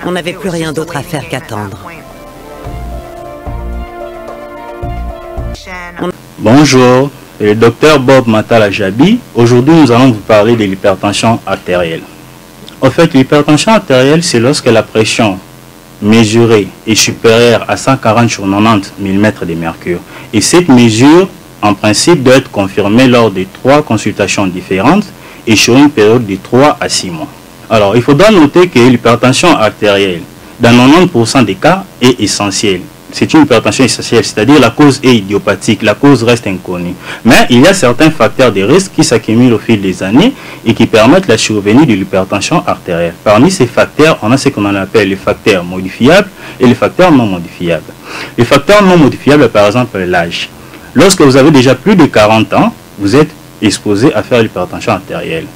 On n'avait plus rien d'autre à faire qu'attendre. Bonjour, le docteur Bob Matala Jabi. Aujourd'hui, nous allons vous parler de l'hypertension artérielle. En fait, l'hypertension artérielle, c'est lorsque la pression mesurée est supérieure à 140 sur 90 mm de mercure. Et cette mesure, en principe, doit être confirmée lors de 3 consultations différentes et sur une période de 3 à 6 mois. Alors, il faudra noter que l'hypertension artérielle, dans 90% des cas, est essentielle. C'est une hypertension essentielle, c'est-à-dire la cause est idiopathique, la cause reste inconnue. Mais il y a certains facteurs de risque qui s'accumulent au fil des années et qui permettent la survenue de l'hypertension artérielle. Parmi ces facteurs, on a ce qu'on appelle les facteurs modifiables et les facteurs non modifiables. Les facteurs non modifiables, par exemple, l'âge. Lorsque vous avez déjà plus de 40 ans, vous êtes exposé à faire l'hypertension artérielle.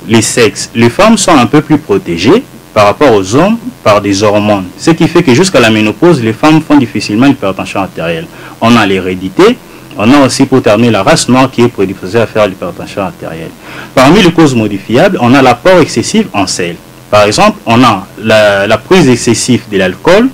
Les sexes, les femmes sont un peu plus protégées par rapport aux hommes par des hormones. Ce qui fait que jusqu'à la ménopause, les femmes font difficilement l'hypertension artérielle. On a l'hérédité, on a aussi pour terminer la race noire qui est prédisposée à faire l'hypertension artérielle. Parmi les causes modifiables, on a l'apport excessif en sel. Par exemple, on a la prise excessive de l'alcool,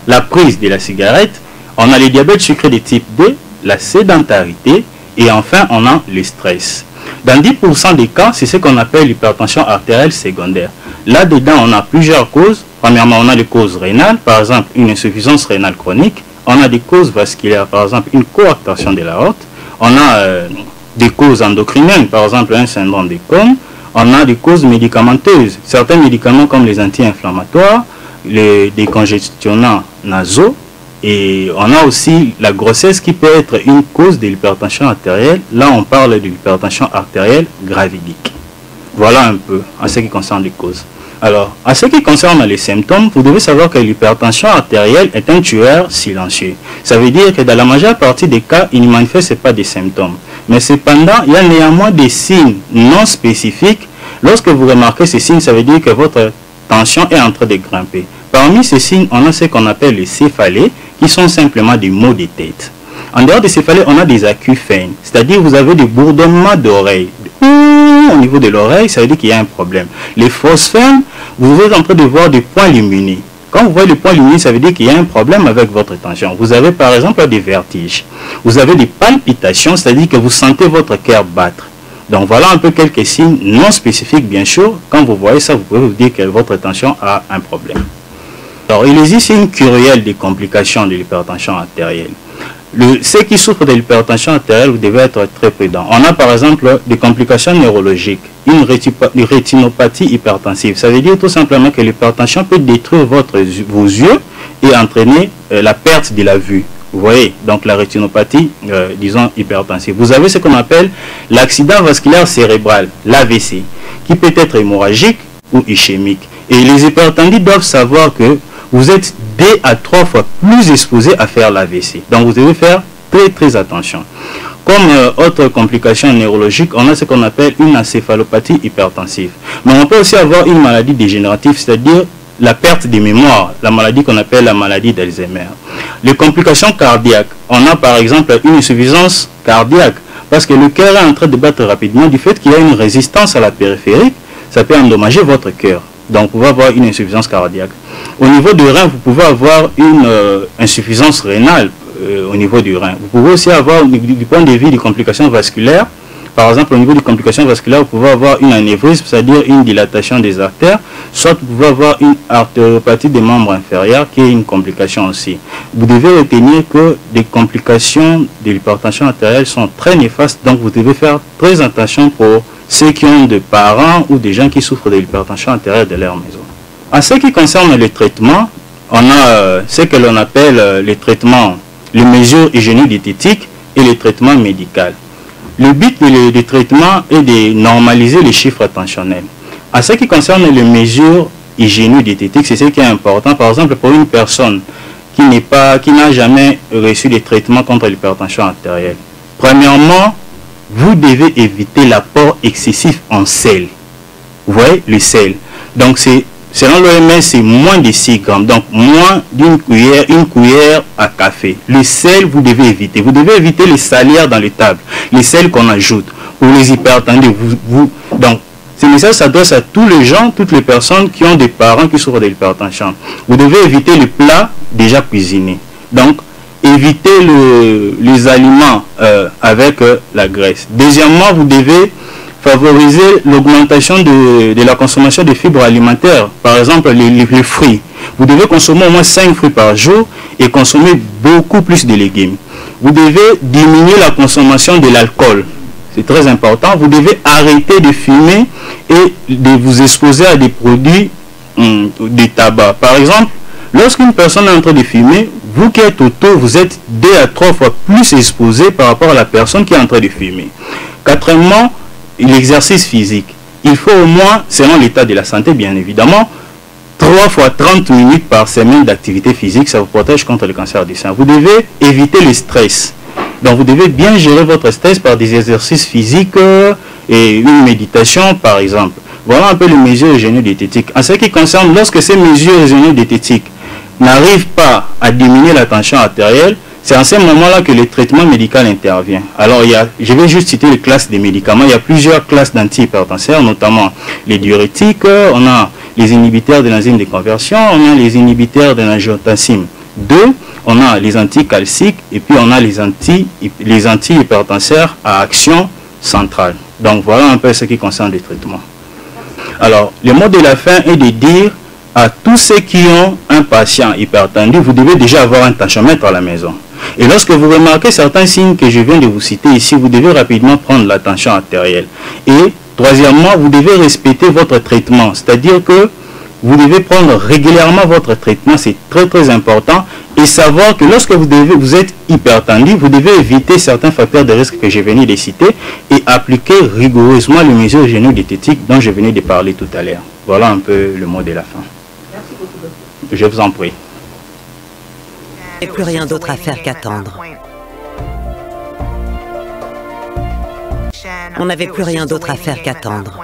la prise de la cigarette, on a le diabète sucré de type 2, la sédentarité et enfin on a le stress. Dans 10% des cas, c'est ce qu'on appelle l'hypertension artérielle secondaire. Là-dedans, on a plusieurs causes. Premièrement, on a les causes rénales, par exemple une insuffisance rénale chronique. On a des causes vasculaires, par exemple une coarctation de l'aorte. On a des causes endocriniennes, par exemple un syndrome de Crohn. On a des causes médicamenteuses, certains médicaments comme les anti-inflammatoires, les décongestionnants nasaux. Et on a aussi la grossesse qui peut être une cause de l'hypertension artérielle. Là, on parle de l'hypertension artérielle gravidique. Voilà un peu en ce qui concerne les causes. Alors, en ce qui concerne les symptômes, vous devez savoir que l'hypertension artérielle est un tueur silencieux. Ça veut dire que dans la majeure partie des cas, il ne manifeste pas des symptômes. Mais cependant, il y a néanmoins des signes non spécifiques. Lorsque vous remarquez ces signes, ça veut dire que votre tension est en train de grimper. Parmi ces signes, on a ce qu'on appelle les céphalées, qui sont simplement des maux de tête. En dehors des céphalées, on a des acouphènes, c'est-à-dire vous avez des bourdonnements d'oreilles. Au niveau de l'oreille, ça veut dire qu'il y a un problème. Les phosphènes, vous êtes en train de voir des points lumineux. Quand vous voyez les points lumineux, ça veut dire qu'il y a un problème avec votre tension. Vous avez par exemple des vertiges. Vous avez des palpitations, c'est-à-dire que vous sentez votre cœur battre. Donc voilà un peu quelques signes non spécifiques, bien sûr. Quand vous voyez ça, vous pouvez vous dire que votre tension a un problème. Alors, il existe une kyrielle des complications de l'hypertension artérielle. Ceux qui souffrent de l'hypertension artérielle, vous devez être très prudent. On a par exemple des complications neurologiques, une rétinopathie hypertensive. Ça veut dire tout simplement que l'hypertension peut détruire vos yeux et entraîner la perte de la vue. Vous voyez, donc la rétinopathie, disons, hypertensive. Vous avez ce qu'on appelle l'accident vasculaire cérébral, l'AVC, qui peut être hémorragique ou ischémique. Et les hypertendus doivent savoir que vous êtes 2 à 3 fois plus exposé à faire l'AVC. Donc vous devez faire très attention. Comme autre complication neurologique, on a ce qu'on appelle une encéphalopathie hypertensive. Mais on peut aussi avoir une maladie dégénérative, c'est-à-dire la perte de mémoire, la maladie qu'on appelle la maladie d'Alzheimer. Les complications cardiaques, on a par exemple une insuffisance cardiaque, parce que le cœur est en train de battre rapidement du fait qu'il y a une résistance à la périphérique, ça peut endommager votre cœur. Donc, vous pouvez avoir une insuffisance cardiaque. Au niveau du rein, vous pouvez avoir une insuffisance rénale au niveau du rein. Vous pouvez aussi avoir, du point de vue des complications vasculaires, par exemple, au niveau des complications vasculaires, vous pouvez avoir une anévrisme, c'est-à-dire une dilatation des artères, soit vous pouvez avoir une artériopathie des membres inférieurs, qui est une complication aussi. Vous devez retenir que les complications de l'hypertension artérielle sont très néfastes, donc vous devez faire très attention pour ceux qui ont des parents ou des gens qui souffrent de l'hypertension artérielle de leur maison. En ce qui concerne les traitements, on a ce que l'on appelle les traitements, les mesures hygiéno-diététiques et les traitements médicaux. Le but des traitements est de normaliser les chiffres tensionnels. En ce qui concerne les mesures hygiéno-diététiques, c'est ce qui est important. Par exemple, pour une personne qui n'a jamais reçu de traitement contre l'hypertension artérielle, premièrement, vous devez éviter l'apport excessif en sel. Vous voyez, le sel. Donc, selon l'OMS, c'est moins de 6 grammes. Donc, moins d'une cuillère, une cuillère à café. Le sel, vous devez éviter. Vous devez éviter les salières dans les tables. Les sels qu'on ajoute. Pour les hypertendus, donc, Ce message s'adresse à tous les gens, toutes les personnes qui ont des parents qui souffrent de l'hypertension. Vous devez éviter les plats déjà cuisinés. Donc, évitez les aliments avec la graisse. Deuxièmement, vous devez favoriser l'augmentation de la consommation de fibres alimentaires. Par exemple, les fruits. Vous devez consommer au moins 5 fruits par jour et consommer beaucoup plus de légumes. Vous devez diminuer la consommation de l'alcool. C'est très important. Vous devez arrêter de fumer et de vous exposer à des produits de tabac. Par exemple, lorsqu'une personne est en train de fumer, vous qui êtes auto, vous êtes 2 à 3 fois plus exposé par rapport à la personne qui est en train de fumer. Quatrièmement, l'exercice physique. Il faut au moins, selon l'état de la santé bien évidemment, 3 fois 30 minutes par semaine d'activité physique. Ça vous protège contre le cancer du sein. Vous devez éviter le stress. Donc vous devez bien gérer votre stress par des exercices physiques et une méditation par exemple. Voilà un peu les mesures hygiéno-diététiques. En ce qui concerne, lorsque ces mesures hygiéno-diététiques n'arrivent pas à diminuer la tension artérielle, c'est en ce moment-là que le traitement médical intervient. Alors, je vais juste citer les classes des médicaments. Il y a plusieurs classes d'antihypertenseurs, notamment les diurétiques, on a les inhibiteurs de l'enzyme de conversion, on a les inhibiteurs de l'angiotensin 2, on a les anticalciques et puis on a les antihypertenseurs à action centrale. Donc, voilà un peu ce qui concerne les traitements. Alors, le mot de la fin est de dire à tous ceux qui ont un patient hypertendu, vous devez déjà avoir un tensiomètre à la maison. Et lorsque vous remarquez certains signes que je viens de vous citer ici, vous devez rapidement prendre la tension artérielle. Et troisièmement, vous devez respecter votre traitement. C'est-à-dire que vous devez prendre régulièrement votre traitement, c'est très très important. Et savoir que lorsque vous êtes hypertendu, vous devez éviter certains facteurs de risque que je venais de citer et appliquer rigoureusement les mesures hygiéno-diététiques dont je venais de parler tout à l'heure. Voilà un peu le mot de la fin. Merci beaucoup, docteur. Je vous en prie. Il n'y a plus rien d'autre à faire qu'attendre. On n'avait plus rien d'autre à faire qu'attendre.